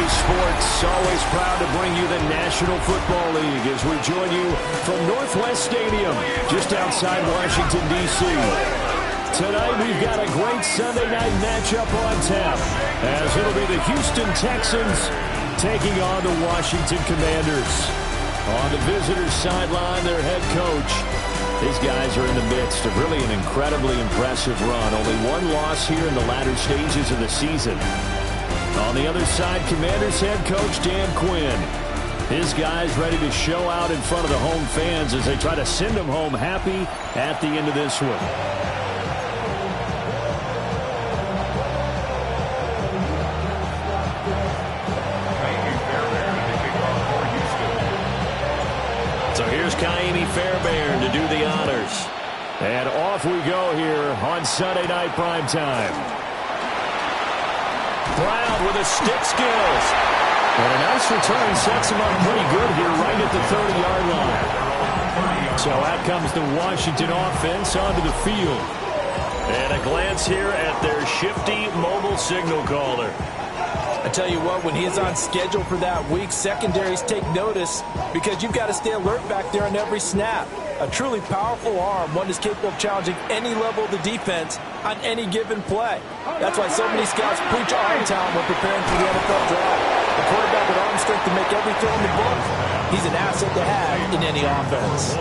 Sports, always proud to bring you the National Football League as we join you from Northwest Stadium, just outside Washington, D.C. Tonight, we've got a great Sunday night matchup on tap, as it'll be the Houston Texans taking on the Washington Commanders. On the visitors' sideline, their head coach. These guys are in the midst of really an incredibly impressive run. Only one loss here in the latter stages of the season. On the other side, Commanders head coach Dan Quinn. His guys ready to show out in front of the home fans as they try to send them home happy at the end of this one. So here's Kaimi Fairbairn to do the honors. And off we go here on Sunday Night Primetime. Brown with his stick skills. And a nice return sets him up pretty good here right at the 30-yard line. So out comes the Washington offense onto the field. And a glance here at their shifty mobile signal caller. I tell you what, when he is on schedule for that week, secondaries take notice because you've got to stay alert back there on every snap. A truly powerful arm, one that's capable of challenging any level of the defense on any given play. That's why so many scouts preach arm talent when preparing for the NFL draft. A quarterback with arm strength to make every throw in the book. He's an asset to have in any offense.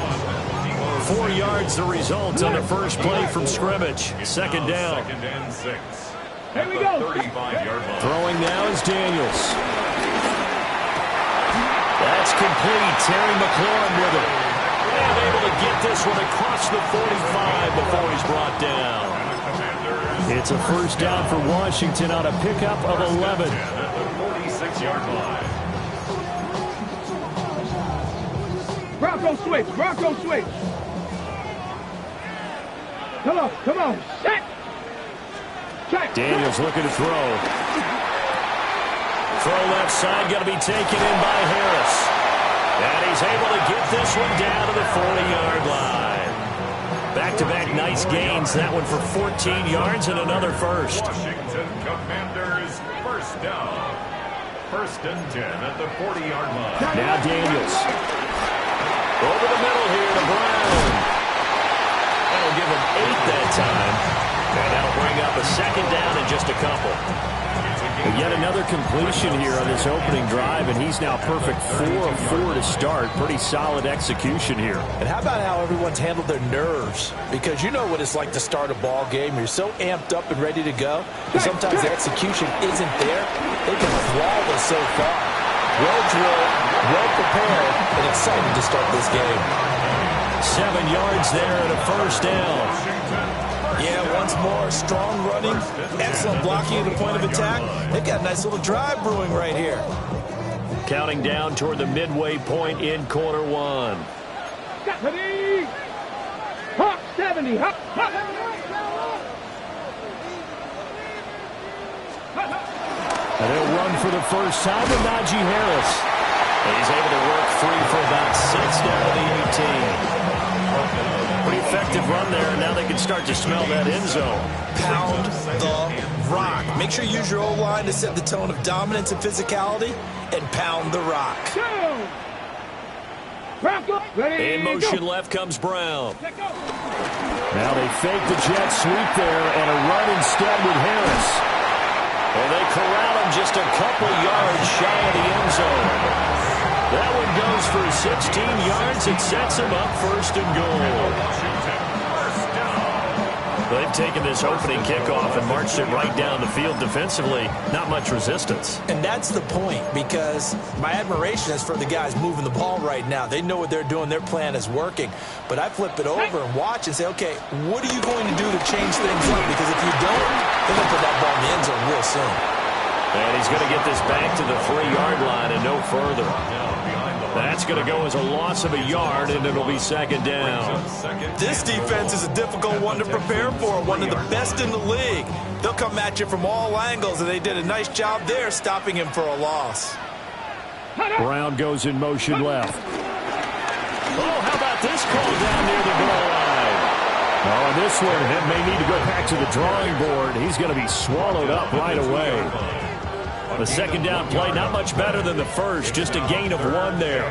4 yards the result on the first play from scrimmage. Second down. Second and 6. Here we go. Throwing now is Daniels. That's complete. Terry McLaurin with it. And able to get this one across the 45 before he's brought down. It's a first down for Washington on a pickup of 11. At the 46-yard line. Bronco switch. Bronco switch. Come on. Set. Check. Daniels looking to throw. Throw left side, going to be taken in by Harris. And he's able to get this one down to the 40-yard line. Back-to-back nice gains. That one for 14 yards and another first. Washington Commanders first down. First and 10 at the 40-yard line. Now Daniels. Over the middle here to Brown. That'll give him 8 that time. And that'll bring up a second down in just a couple. But yet another completion here on this opening drive, and he's now perfect 4 of 4 to start. Pretty solid execution here. And how about how everyone's handled their nerves? Because you know what it's like to start a ball game. You're so amped up and ready to go. And sometimes the execution isn't there. They've been flawless so far. Well drilled, well prepared, and excited to start this game. 7 yards there and a first down. Yeah, once more, strong running, excellent blocking at the point of attack. They've got a nice little drive brewing right here. Counting down toward the midway point in quarter one. 70. And they'll run for the first time to Najee Harris. And he's able to work free for about 6 down to the 18. Pretty effective run there, and now they can start to smell that end zone. Pound the rock. Make sure you use your O-line to set the tone of dominance and physicality, and pound the rock. In motion left comes Brown. Now they fake the jet sweep there, and a run instead with Harris. And they corral him just a couple yards shy of the end zone. That one goes for 16 yards. It sets him up first and goal. They've taken this opening kickoff and marched it right down the field defensively. Not much resistance. And that's the point, because my admiration is for the guys moving the ball right now. They know what they're doing. Their plan is working. But I flip it over and watch and say, okay, what are you going to do to change things up? Because if you don't, they're going to put that ball in the end zone real soon. And he's going to get this back to the 3-yard line and no further. That's going to go as a loss of a yard, and it'll be second down. This defense is a difficult one to prepare for, one of the best in the league. They'll come at you from all angles, and they did a nice job there stopping him for a loss. Brown goes in motion left. Oh, how about this call down near the goal line? Oh, and this one may need to go back to the drawing board. He's going to be swallowed up right away. The second down play, not much better than the first, just a gain of 1 there.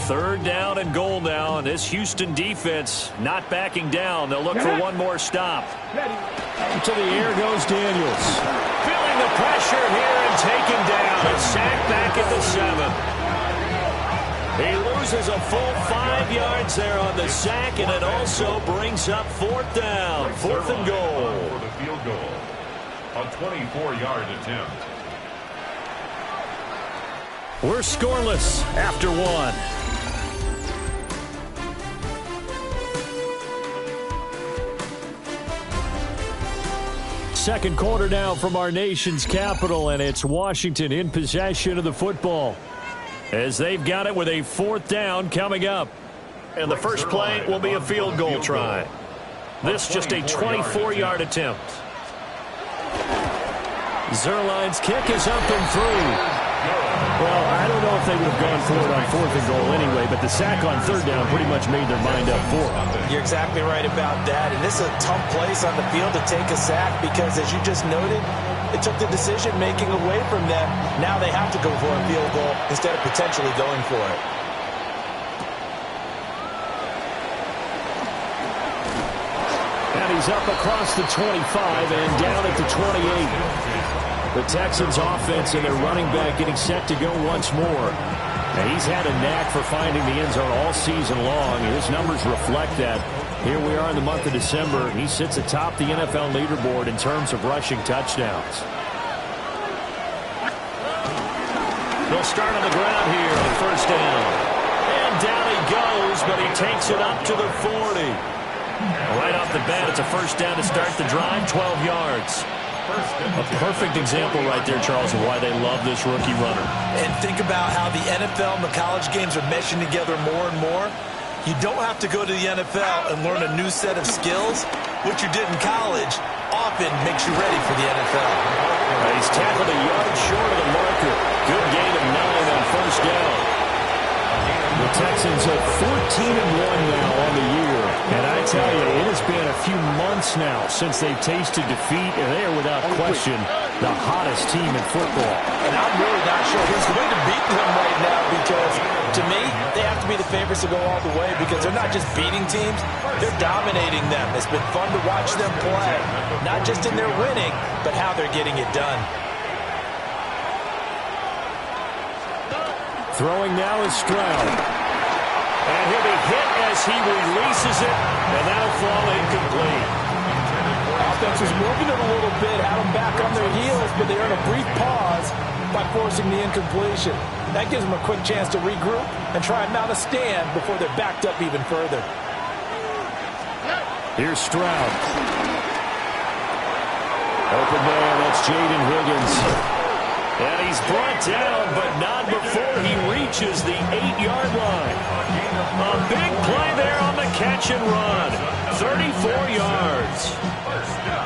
Third down and goal now, and this Houston defense not backing down. They'll look for one more stop. To the air goes Daniels. Feeling the pressure here and taken down. A sack back at the 7. He loses a full 5 yards there on the sack, and it also brings up 4th down. 4th and goal. For the field goal. A 24-yard attempt. We're scoreless after 1. Second quarter now from our nation's capital, and it's Washington in possession of the football as they've got it with a 4th down coming up. And the first play will be a field goal try. This just a 24-yard attempt. Zerline's kick is up and through. Well, I don't know if they would have gone for it on 4th and goal anyway, but the sack on 3rd down pretty much made their mind up for it. You're exactly right about that, and this is a tough place on the field to take a sack because, as you just noted, it took the decision-making away from them. Now they have to go for a field goal instead of potentially going for it. And he's up across the 25 and down at the 28. The Texans offense and their running back getting set to go once more. Now, he's had a knack for finding the end zone all season long. His numbers reflect that. Here we are in the month of December. He sits atop the NFL leaderboard in terms of rushing touchdowns. They'll start on the ground here on 1st down. And down he goes, but he takes it up to the 40. Right off the bat, it's a 1st down to start the drive, 12 yards. A perfect example right there, Charles, of why they love this rookie runner. And think about how the NFL and the college games are meshing together more and more. You don't have to go to the NFL and learn a new set of skills. What you did in college often makes you ready for the NFL. He's tackled a yard short of the marker. Good gain of 9 on 1st down. The Texans are 14-1 now on the year. And I tell you, it has been a few months now since they've tasted defeat, and they are without question the hottest team in football. And I'm really not sure who's going to beat them right now because, to me, they have to be the favorites to go all the way because they're not just beating teams, they're dominating them. It's been fun to watch them play, not just in their winning, but how they're getting it done. Throwing now is Stroud. And he'll be hit as he releases it, and that'll fall incomplete. Offense was moving it a little bit, had them back on their heels, but they earn a brief pause by forcing the incompletion. That gives them a quick chance to regroup and try and mount a stand before they're backed up even further. Here's Stroud. Open man, that's Jaden Higgins. And he's brought down, but not before he reaches the 8-yard line. A big play there on the catch and run. 34 yards.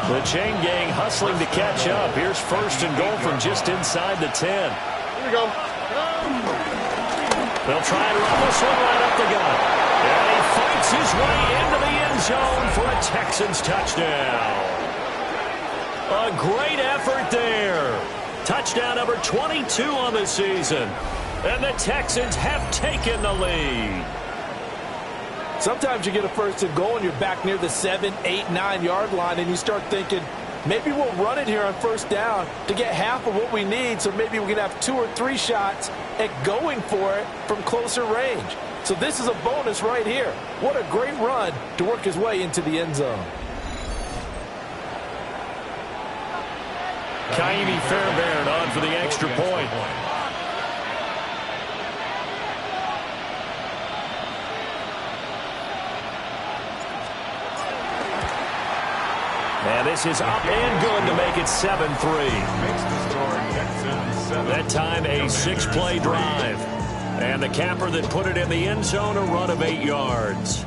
The chain gang hustling to catch up. Here's 1st and goal from just inside the 10. Here we go. They'll try and run this one right up the gut. And he fights his way into the end zone for a Texans touchdown. A great effort there. Touchdown number 22 on the season. And the Texans have taken the lead. Sometimes you get a 1st and goal and you're back near the 7, 8, 9-yard line and you start thinking, maybe we'll run it here on 1st down to get half of what we need, so maybe we can have 2 or 3 shots at going for it from closer range. So this is a bonus right here. What a great run to work his way into the end zone. Kaimi Fairbairn on for the extra point. And this is up and good to make it 7-3. That time a 6-play drive. And the capper that put it in the end zone, a run of 8 yards.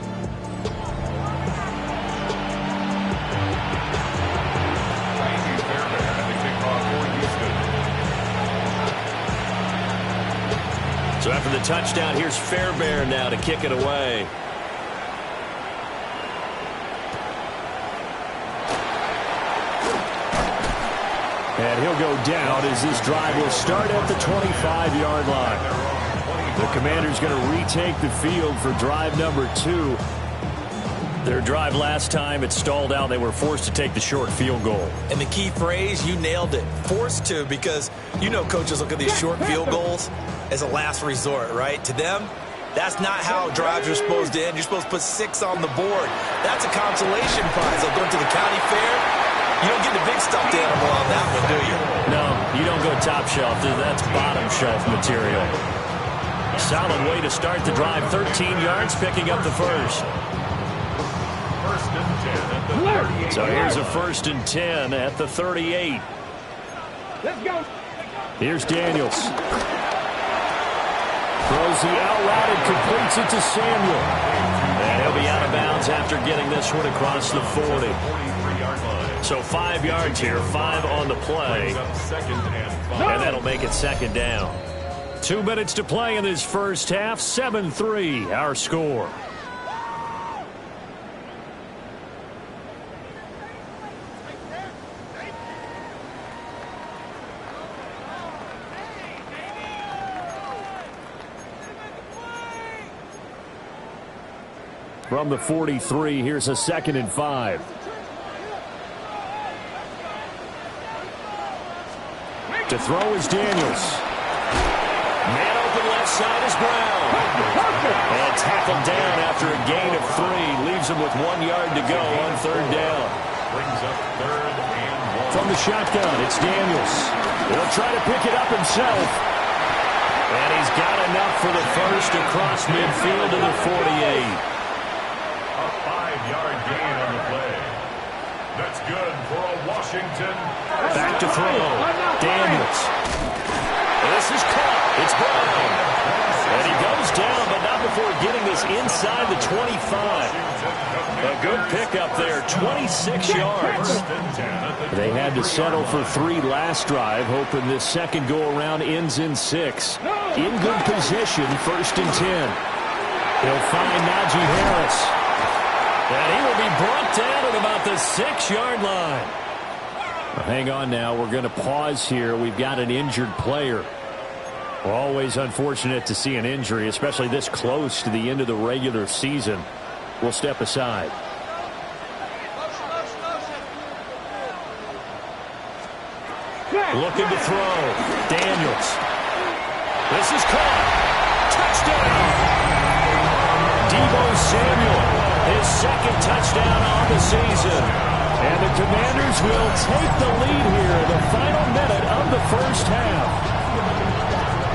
So after the touchdown, here's Fairbairn now to kick it away. And he'll go down as this drive will start at the 25-yard line. The Commanders going to retake the field for drive number 2. Their drive last time, it stalled out. They were forced to take the short field goal. And the key phrase, you nailed it, forced to, because you know coaches look at these short field goals as a last resort, right? To them, that's not how drives are supposed to end. You're supposed to put 6 on the board. That's a consolation prize. They'll go to the county fair. You don't get the big stuffed animal on that one, do you? No, you don't go top shelf. That's bottom shelf material. Solid way to start the drive. 13 yards, picking up the first. First and 10 at the 38. So here's a 1st and 10 at the 38. Let's go. Here's Daniels. Throws the out route and completes it to Samuel. And he'll be out of bounds after getting this one across the 40. 43-yard line. So 5 yards here, 5 on the play. Second and 5. And that'll make it second down. 2 minutes to play in this first half. 7-3 our score. From the 43, here's a 2nd and 5. To throw is Daniels. Man open left side is Brown. And tackled down after a gain of 3. Leaves him with 1 yard to go on 3rd down. Brings up 3rd and 1. From the shotgun, it's Daniels. He'll try to pick it up himself. And he's got enough for the first across midfield to the 48. A 5-yard gain on the play. That's good for a Washington. Back to throw. Daniels. This is caught. It's Brown. And he goes down, but not before getting this inside the 25. A good pickup there, 26 yards. They had to settle for 3 last drive, hoping this second go-around ends in 6. In good position, 1st and 10. He'll find Najee Harris. And he will be brought down at about the 6-yard line. Well, hang on now. We're going to pause here. We've got an injured player. Well, always unfortunate to see an injury, especially this close to the end of the regular season. We'll step aside. Looking to throw. Daniels. This is caught. Touchdown. Deebo Samuel. His 2nd touchdown on the season. And the Commanders will take the lead here in the final minute of the first half.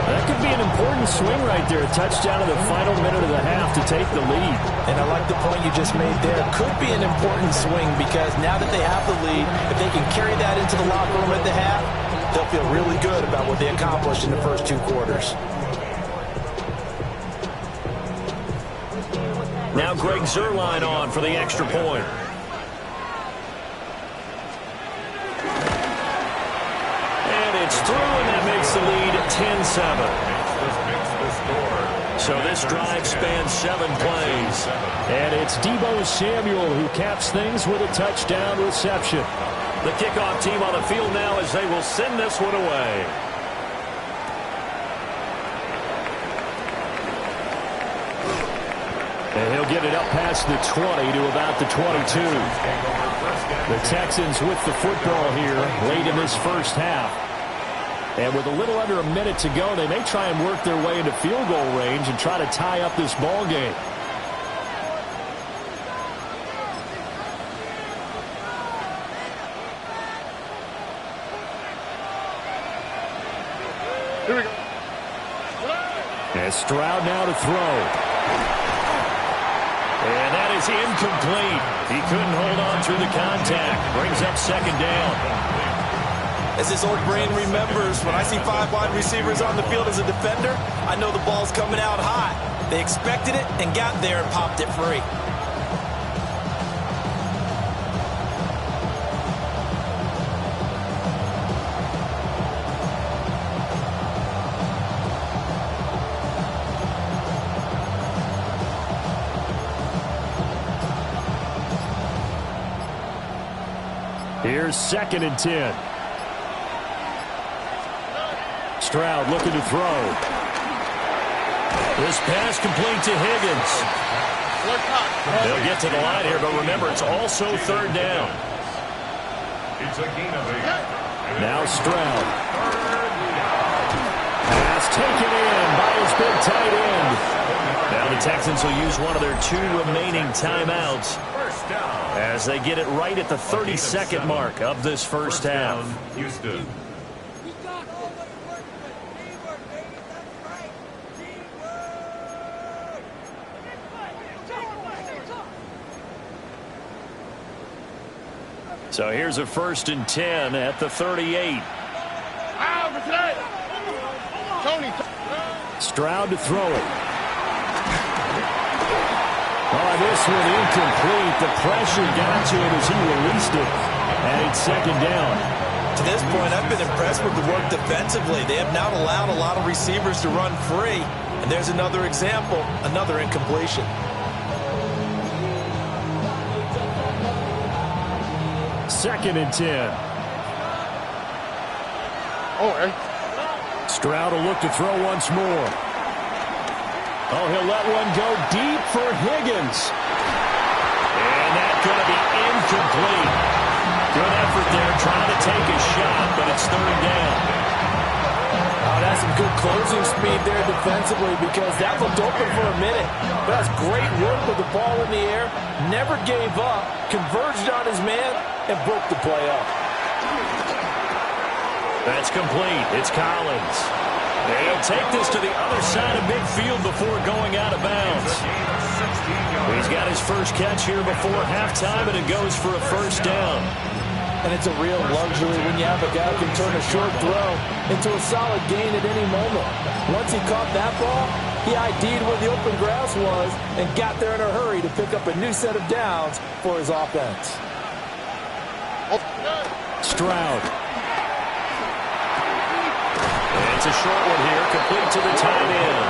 That could be an important swing right there. A touchdown in the final minute of the half to take the lead. And I like the point you just made there. Could be an important swing because now that they have the lead, if they can carry that into the locker room at the half, they'll feel really good about what they accomplished in the first 2 quarters. Now Greg Zuerlein on for the extra point. And it's through, and that makes the lead 10-7. So this drive spans 7 plays. And it's Deebo Samuel who caps things with a touchdown reception. The kickoff team on the field now as they will send this one away. And he'll get it up past the 20 to about the 22. The Texans with the football here late in this first half. And with a little under a minute to go, they may try and work their way into field goal range and try to tie up this ball game. Here we go. And Stroud now to throw. And that is incomplete. He couldn't hold on through the contact. Brings up 2nd down. As this old brain remembers, when I see 5 wide receivers on the field as a defender, I know the ball's coming out hot. They expected it and got there and popped it free. Here's 2nd and 10. Stroud looking to throw. This pass complete to Higgins. They'll get to the line here, but remember, it's also third down. It's a gain of 8. Now Stroud. Pass taken in by his big tight end. Now the Texans will use one of their 2 remaining timeouts as they get it right at the 32nd mark of this first half. Houston. So here's a 1st and 10 at the 38. Stroud to throw it. Oh, this one incomplete. The pressure got to him as he released it. And it's 2nd down. To this point, I've been impressed with the work defensively. They have not allowed a lot of receivers to run free. And there's another example, another incompletion. 2nd and 10. Stroud will look to throw once more. Oh, he'll let one go deep for Higgins. And that's going to be incomplete. Good effort there trying to take a shot, but it's 3rd down. Oh, that's some good closing speed there defensively because that looked open for a minute. But that's great work with the ball in the air. Never gave up, converged on his man, and broke the play up. That's complete. It's Collins. He'll take this to the other side of midfield before going out of bounds. He's got his first catch here before halftime, and it goes for a 1st down. And it's a real luxury when you have a guy who can turn a short throw into a solid gain at any moment. Once he caught that ball, he ID'd where the open grass was and got there in a hurry to pick up a new set of downs for his offense. Stroud. It's a short one here, complete to the tight end.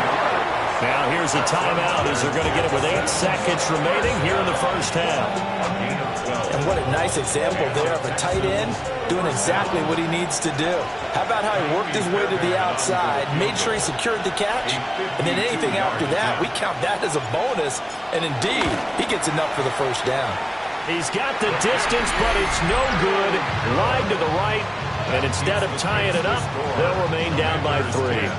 Now here's a timeout as they're going to get it with 8 seconds remaining here in the first half. And what a nice example there of a tight end doing exactly what he needs to do. How about how he worked his way to the outside, made sure he secured the catch, and then anything after that, we count that as a bonus. And indeed, he gets enough for the 1st down. He's got the distance, but it's no good. Wide to the right, and instead of tying it up, they'll remain down by 3.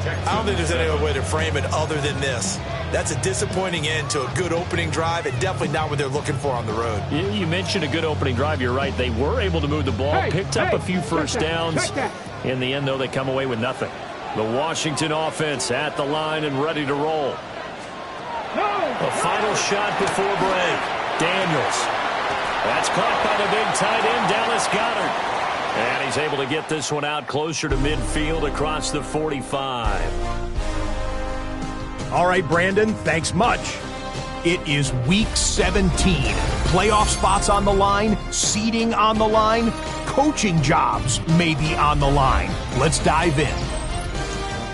I don't think there's any other way to frame it other than this. That's a disappointing end to a good opening drive and definitely not what they're looking for on the road. You mentioned a good opening drive. You're right. They were able to move the ball, picked up a few first downs. In the end, though, they come away with nothing. The Washington offense at the line and ready to roll. A final shot before break. Daniels. That's caught by the big tight end, Dallas Goedert. And he's able to get this one out closer to midfield across the 45. All right, Brandon, thanks much. It is Week 17. Playoff spots on the line, seeding on the line, coaching jobs may be on the line. Let's dive in.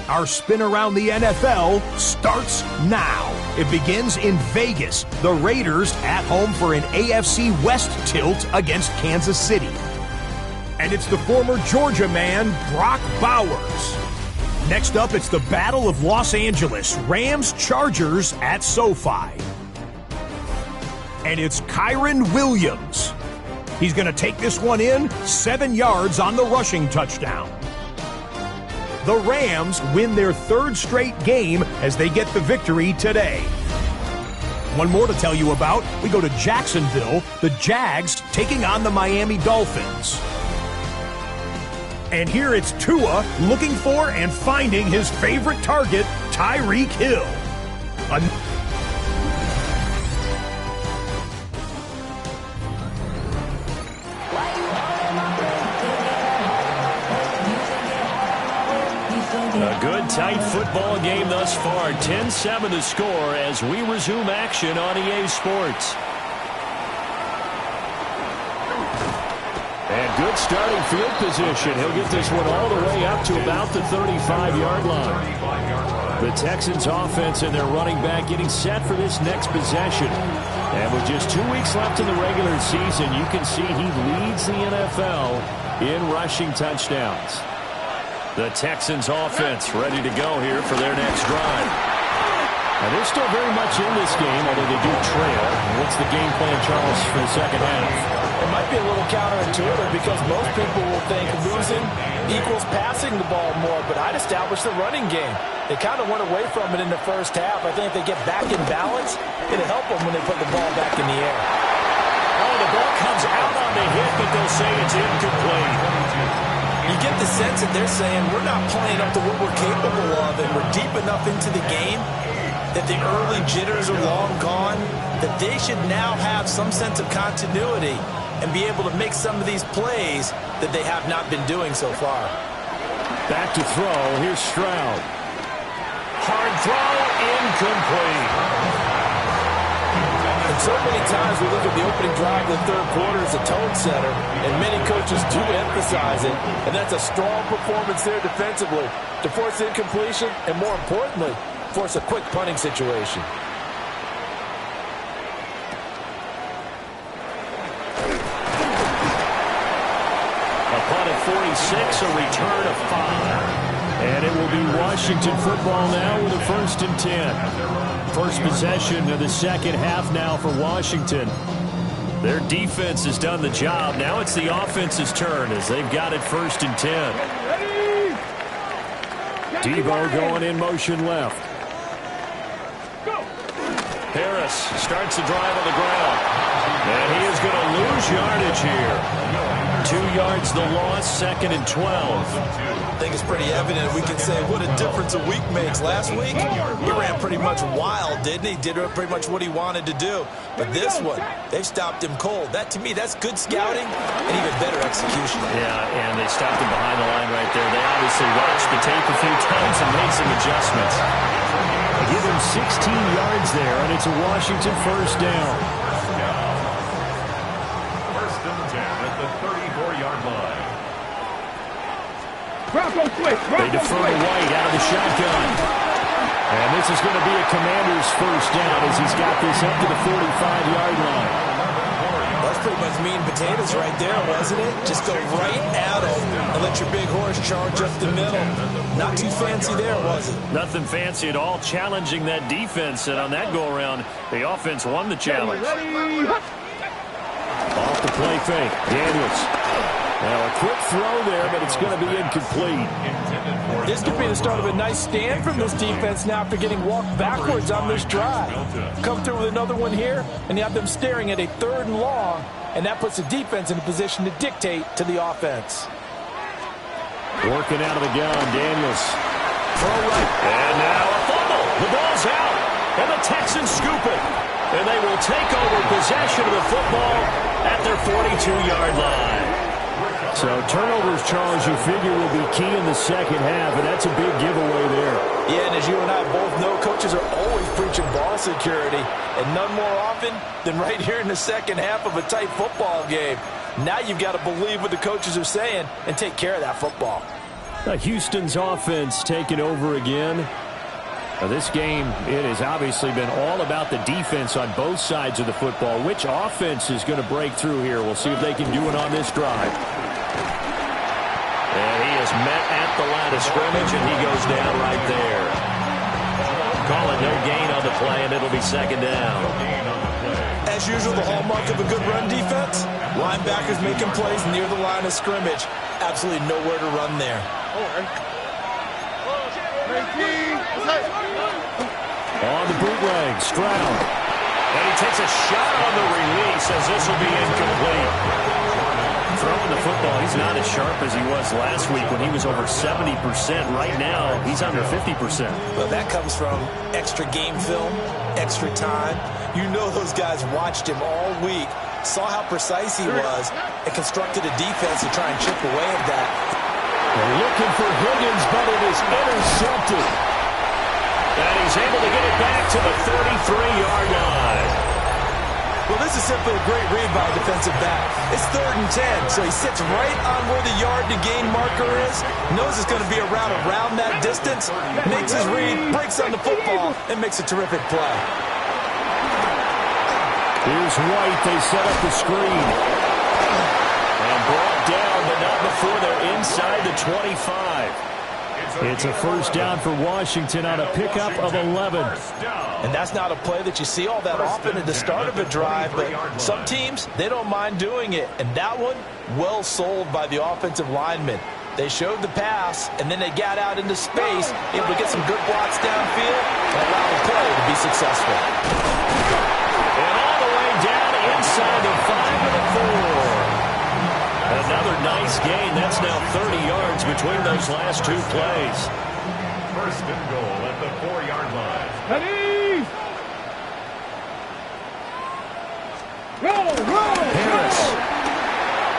Our spin around the NFL starts now. It begins in Vegas. The Raiders at home for an AFC West tilt against Kansas City. And it's the former Georgia man, Brock Bowers. Next up, it's the Battle of Los Angeles, Rams-Chargers at SoFi. And it's Kyron Williams. He's going to take this one in, 7 yards on the rushing touchdown. The Rams win their 3rd straight game as they get the victory today. One more to tell you about. We go to Jacksonville, the Jags taking on the Miami Dolphins. And here it's Tua looking for and finding his favorite target, Tyreek Hill. A good, tight football game thus far. 10-7 to score as we resume action on EA Sports. And good starting field position. He'll get this one all the way up to about the 35-yard line. The Texans offense and their running back getting set for this next possession. And with just 2 weeks left in the regular season, you can see he leads the NFL in rushing touchdowns. The Texans offense ready to go here for their next drive. And they're still very much in this game, although they do trail. What's the game plan, Charles, for the second half? It might be a little counterintuitive because most people will think losing equals passing the ball more, but I'd establish the running game. They kind of went away from it in the first half. I think if they get back in balance, it'll help them when they put the ball back in the air. Oh, the ball comes out on the hit, but they'll say it's incomplete. You get the sense that they're saying we're not playing up to what we're capable of, and we're deep enough into the game that the early jitters are long gone, that they should now have some sense of continuity and be able to make some of these plays that they have not been doing so far. Back to throw. Here's Stroud. Hard throw, incomplete. And so many times we look at the opening drive of the third quarter as a tone setter, and many coaches do emphasize it, and that's a strong performance there defensively to force incompletion and, more importantly, force a quick punting situation. A punt at 46, a return of 5. And it will be Washington football now with a 1st and 10. First possession of the second half now for Washington. Their defense has done the job. Now it's the offense's turn as they've got it 1st and 10. Debo going in motion left. Harris starts the drive on the ground. And he is going to lose yardage here. 2 yards the loss, 2nd and 12. I think it's pretty evident we can say what a difference a week makes. Last week, he ran pretty much wild, didn't he? Did pretty much what he wanted to do. But this one, they've stopped him cold. That, to me, that's good scouting and even better execution. Yeah, and they stopped him behind the line right there. They obviously watched the tape a few times and made some adjustments. They give him 16 yards there, and it's a Washington 1st down. 1st and 10 at the 34-yard line. They defer to White out of the shotgun. And this is going to be a Commander's 1st down as he's got this up to the 45-yard line. That's pretty much meat and potatoes right there, wasn't it? Just go right at him and let your big horse charge up the middle. Not too fancy there, was it? Nothing fancy at all, challenging that defense. And on that go-around, the offense won the challenge. Off the play fake, Daniels. Now a quick throw there, but it's going to be incomplete. This could be the start of a nice stand from this defense now after getting walked backwards on this drive. Come through with another one here, and you have them staring at a 3rd and long, and that puts the defense in a position to dictate to the offense. Working out of the gun, Daniels. Throw right. And now a fumble. The ball's out, and the Texans scoop it. And they will take over possession of the football at their 42-yard line. So turnovers, Charles, you figure will be key in the second half, and that's a big giveaway there. Yeah, and as you and I both know, coaches are always preaching ball security, and none more often than right here in the second half of a tight football game. Now you've got to believe what the coaches are saying and take care of that football. Houston's offense taking over again. Now, this game, it has obviously been all about the defense on both sides of the football. Which offense is going to break through here? We'll see if they can do it on this drive. And he is met at the line of scrimmage, and he goes down right there. Call it no gain on the play, and it'll be 2nd down. As usual, the hallmark of a good run defense, linebackers making plays near the line of scrimmage. Absolutely nowhere to run there. On the bootleg, Stroud. And he takes a shot on the release as this will be incomplete. Throwing the football, he's not as sharp as he was last week when he was over 70%. Right now, he's under 50%. Well, that comes from extra game film, extra time. You know those guys watched him all week, saw how precise he was, and constructed a defense to try and chip away at that. They're looking for Higgins, but it is intercepted. And he's able to get it back to the 33-yard line. Well, this is simply a great read by a defensive back. It's 3rd and 10, so he sits right on where the yard-to-gain marker is, knows it's going to be a route around that distance, makes his read, breaks on the football, and makes a terrific play. Here's White. They set up the screen. And brought down, but not before they're inside the 25. It's a first down for Washington on a pickup of 11. And that's not a play that you see all that often at the start of a drive, but some teams, they don't mind doing it. And that one, well sold by the offensive lineman. They showed the pass, and then they got out into space, able to get some good blocks downfield, and allow the play to be successful. And all the way down inside the 5 and the 4. Another nice gain. That's now 30 yards between those last two plays. First and goal at the 4-yard line. Ready? Go! Harris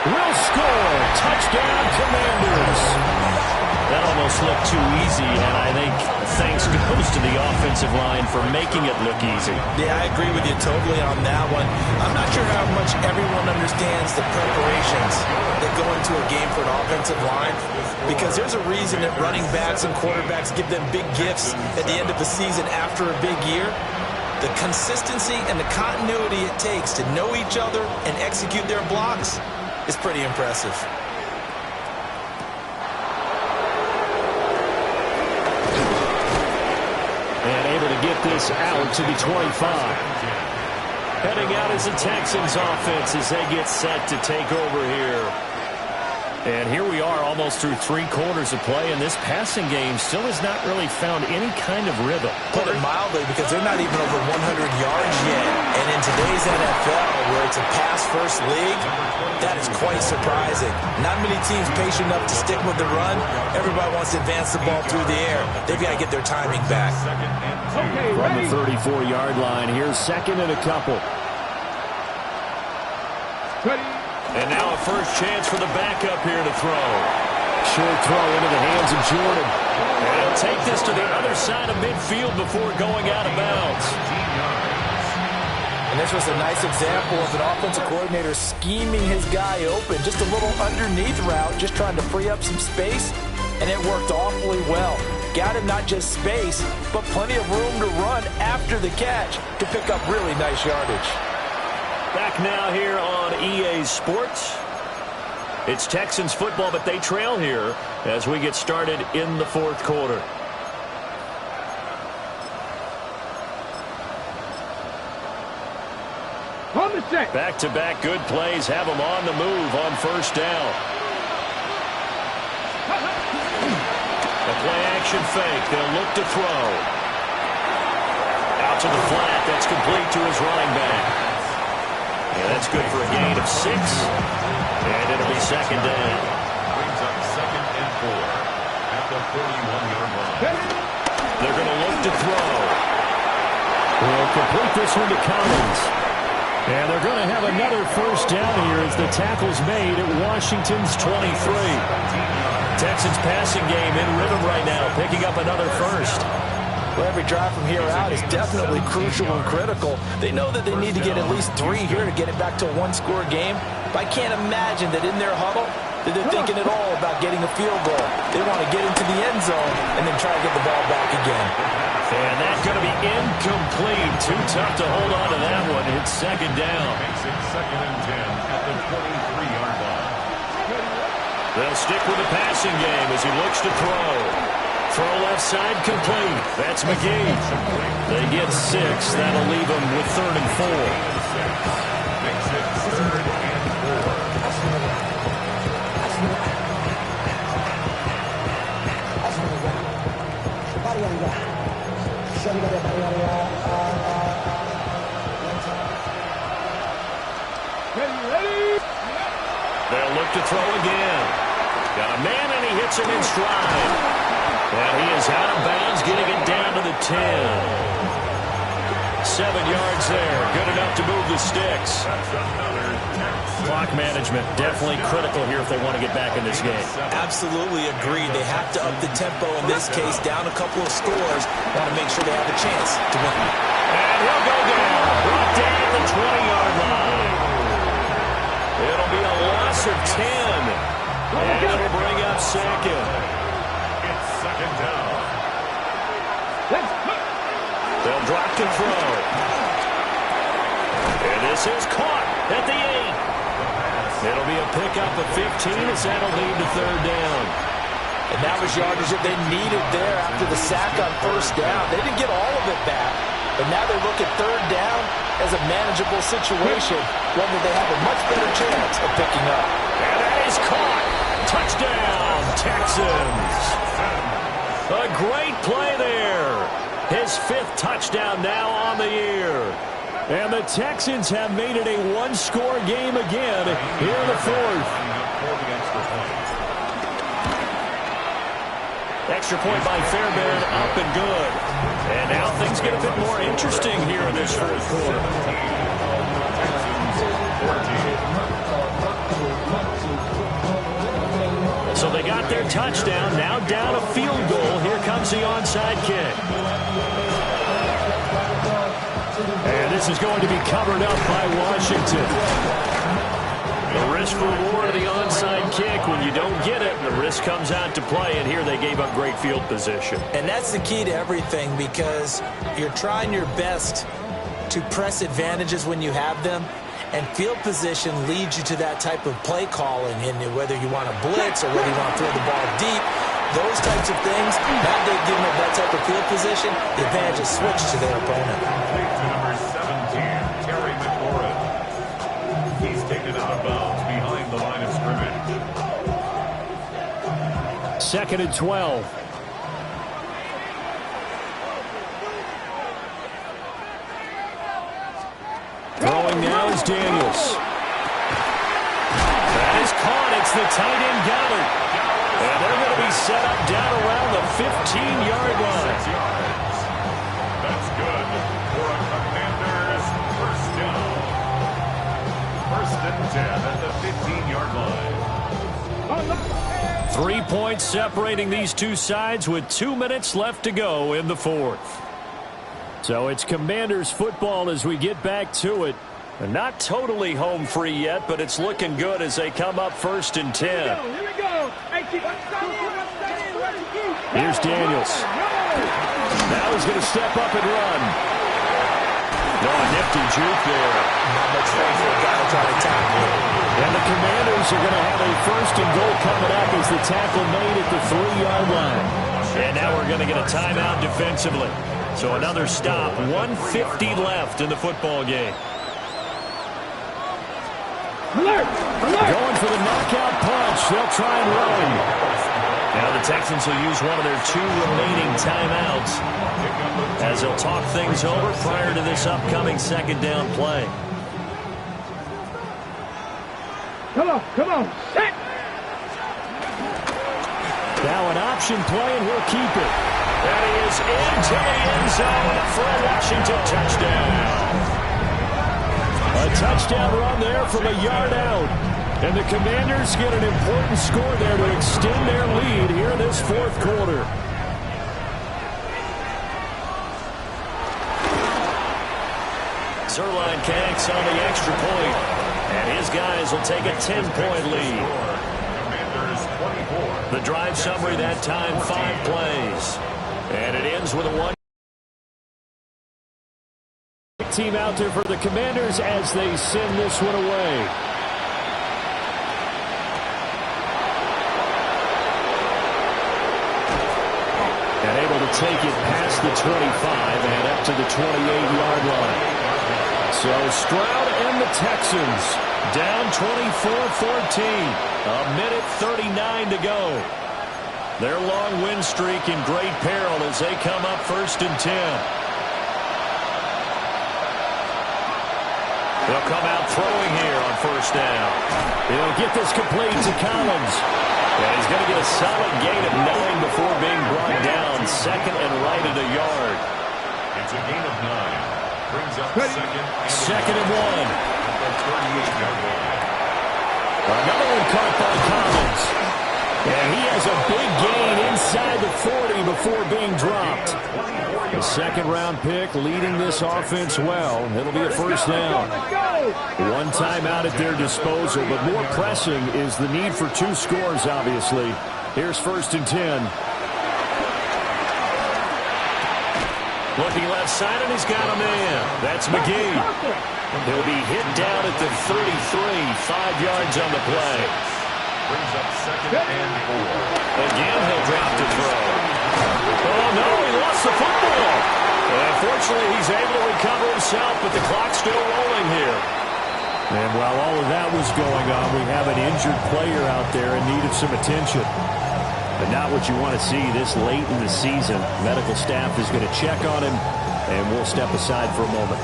will score. Touchdown, Commanders. That almost looked too easy, and I think thanks goes to the offensive line for making it look easy. Yeah, I agree with you totally on that one. I'm not sure how much everyone understands the preparations that go into a game for an offensive line, because there's a reason that running backs and quarterbacks give them big gifts at the end of the season after a big year. The consistency and the continuity it takes to know each other and execute their blocks is pretty impressive. And able to get this out to the 25. Heading out is the Texans offense as they get set to take over here. And here we are almost through 3 quarters of play, and this passing game still has not really found any kind of rhythm. Put it mildly, because they're not even over 100 yards yet. And in today's NFL, where it's a pass-first league, that is quite surprising. Not many teams patient enough to stick with the run. Everybody wants to advance the ball through the air. They've got to get their timing back. From the 34-yard line, here's second and a couple. And now a first chance for the backup here to throw. Short throw into the hands of Jordan. And he'll take this to the other side of midfield before going out of bounds. And this was a nice example of an offensive coordinator scheming his guy open. Just a little underneath route, just trying to free up some space, and it worked awfully well. Got him not just space, but plenty of room to run after the catch to pick up really nice yardage. Back now here on EA Sports. It's Texans football, but they trail here as we get started in the 4th quarter. On the set. Back-to-back good plays have them on the move on first down. A play-action fake. They'll look to throw. Out to the flat. That's complete to his running back. Yeah, that's good for a gain of 6. And it'll be second down. Brings up 2nd and 4 at the 41-yard line. They're going to look to throw. We'll complete this one to Collins. And they're going to have another first down here as the tackle's made at Washington's 23. Texans passing game in rhythm right now, picking up another first. Well, every drive from here out is definitely crucial and critical. They know that they need to get at least 3 here to get it back to a 1-score game. But I can't imagine that in their huddle that they're thinking at all about getting a field goal. They want to get into the end zone and then try to get the ball back again. And that's going to be incomplete. Too tough to hold on to that one. It's second down. Makes it 2nd and 10 at the 23-yard line. They'll stick with the passing game as he looks to throw. Throw left side complete. That's McGee. They get 6. That'll leave them with 3rd and 4. Makes it 3rd and 4. Ready? They'll look to throw again. Got a man, and he hits him in stride. And he is out of bounds, getting it down to the 10. 7 yards there. Good enough to move the sticks. Clock management definitely critical here if they want to get back in this game. Absolutely agreed. They have to up the tempo in this case, down a couple of scores. Want to make sure they have a chance to win. And he'll go down. Brought down at the 20-yard line. It'll be a loss of 10. And it'll bring up second. It's 2nd down. They'll drop to throw. And this is caught at the 8. It'll be a pickup of 15 as that'll lead to 3rd down. And that was yardage that they needed there after the sack on first down. They didn't get all of it back, but now they look at third down as a manageable situation, one that they have a much better chance of picking up. And that is caught. Touchdown, Texans. A great play there. His 5th touchdown now on the year. And the Texans have made it a one-score game again here in the 4th. Extra point by Fairbairn, up and good. And now things get a bit more interesting here in this 4th quarter. So they got their touchdown, now down a field goal. Here comes the onside kick. And this is going to be covered up by Washington. The risk-reward of the onside kick, when you don't get it, the risk comes out to play, and here they gave up great field position. And that's the key to everything, because you're trying your best to press advantages when you have them, and field position leads you to that type of play calling, and whether you want to blitz or whether you want to throw the ball deep, those types of things, now they've given up that type of field position, the advantage is switched to their opponent. Number 17, Terry McLaurin. He's taken out of bounds behind the line of scrimmage. 2nd and 12. Throwing now is Daniels. That is caught. It's the tight end Goddard. And they're going to be set up down around the 15-yard line. That's good for a Commanders first down. 1st and 10 at the 15-yard line. 3 points separating these two sides with 2 minutes left to go in the 4th. So it's Commanders football as we get back to it. And not totally home free yet, but it's looking good as they come up 1st and 10. Here we go. Here's Daniels. Now he's going to step up and run. No, a nifty juke there. Not much faith for a guy to try to tackle it. And the Commanders are going to have a 1st and goal coming up as the tackle made at the 3-yard line. And now we're going to get a timeout defensively. So another stop, 1:50 left in the football game. Alert! Alert! Going for the knockout punch. They'll try and run. Now the Texans will use one of their 2 remaining timeouts as they'll talk things over prior to this upcoming 2nd down play. Come on, set! Now an option play, and we'll keep it. That is into the end zone for a Washington touchdown. A touchdown run there from a yard out. And the Commanders get an important score there to extend their lead here in this 4th quarter. Zerline connects on the extra point. And his guys will take a 10-point lead. The drive summary that time, 5 plays. And it ends with a 1. Team out there for the Commanders as they send this one away. And able to take it past the 25 and up to the 28-yard line. So Stroud and the Texans down 24-14. A minute 39 to go. Their long win streak in great peril as they come up 1st and 10. They'll come out throwing here on 1st down. He'll get this complete to Collins. And he's going to get a solid gain of 9 before being brought down. 2nd and right at a yard. It's a gain of 9. Brings up 2nd and 1. Another one caught by Collins. And he has a big gain inside the 40 before being dropped. The 2nd-round pick leading this offense well. It'll be a 1st down. 1 timeout at their disposal, but more pressing is the need for 2 scores, obviously. Here's 1st and 10. Looking left side, and he's got a man. That's McGee. He'll be hit down at the 33, 5 yards on the play. Brings up 2nd and 4. Again, he'll drop to throw. Oh, no, he lost the football. And fortunately, he's able to recover himself, but the clock's still rolling here. And while all of that was going on, we have an injured player out there in need of some attention. But not what you want to see this late in the season. Medical staff is going to check on him, and we'll step aside for a moment.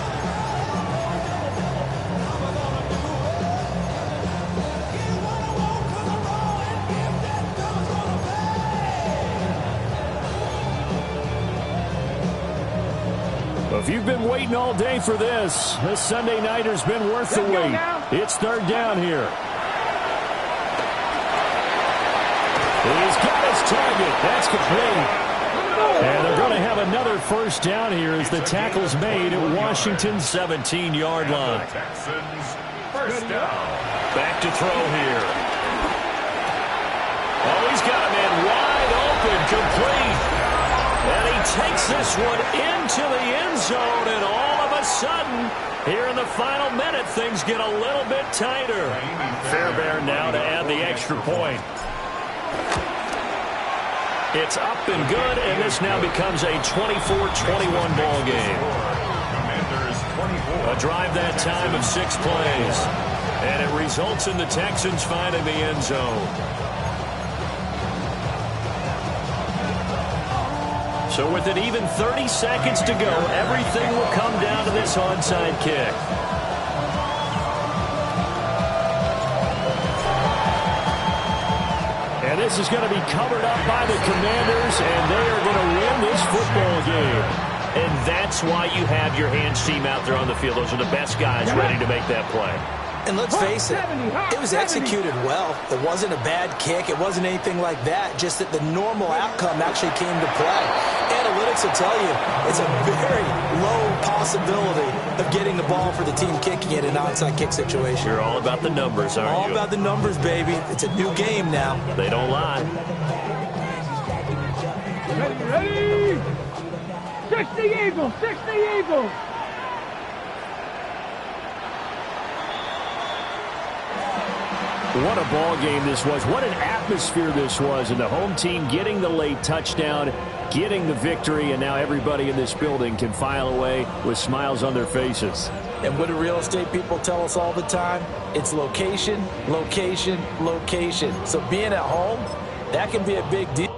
If you've been waiting all day for this Sunday nighter's been worth the wait. It's 3rd down here. He's got his target. That's complete. And they're going to have another 1st down here as the tackle's made at Washington's 17-yard line. Texans, 1st down. Back to throw here. Oh, he's got a man wide open, complete. And he takes this one into the end zone, and all of a sudden, here in the final minute, things get a little bit tighter. Fairbairn now to add the extra point. It's up and good, and this now becomes a 24-21 ball game. A drive that time of 6 plays, and it results in the Texans finding the end zone. So with it even 30 seconds to go, everything will come down to this onside kick. And this is going to be covered up by the Commanders, and they are going to win this football game. And that's why you have your hands team out there on the field. Those are the best guys ready to make that play. And let's face it, it was executed well. It wasn't a bad kick. It wasn't anything like that. Just that the normal outcome actually came to play. Analytics will tell you it's a very low possibility of getting the ball for the team kicking it in an onside kick situation. You're all about the numbers, aren't you? All about the numbers, baby. It's a new game now. They don't lie. Ready? 60 Eagles, 60 Eagles. What a ball game this was. What an atmosphere this was. And the home team getting the late touchdown, getting the victory, and now everybody in this building can file away with smiles on their faces. And what do real estate people tell us all the time? It's location, location, location. So being at home, that can be a big deal.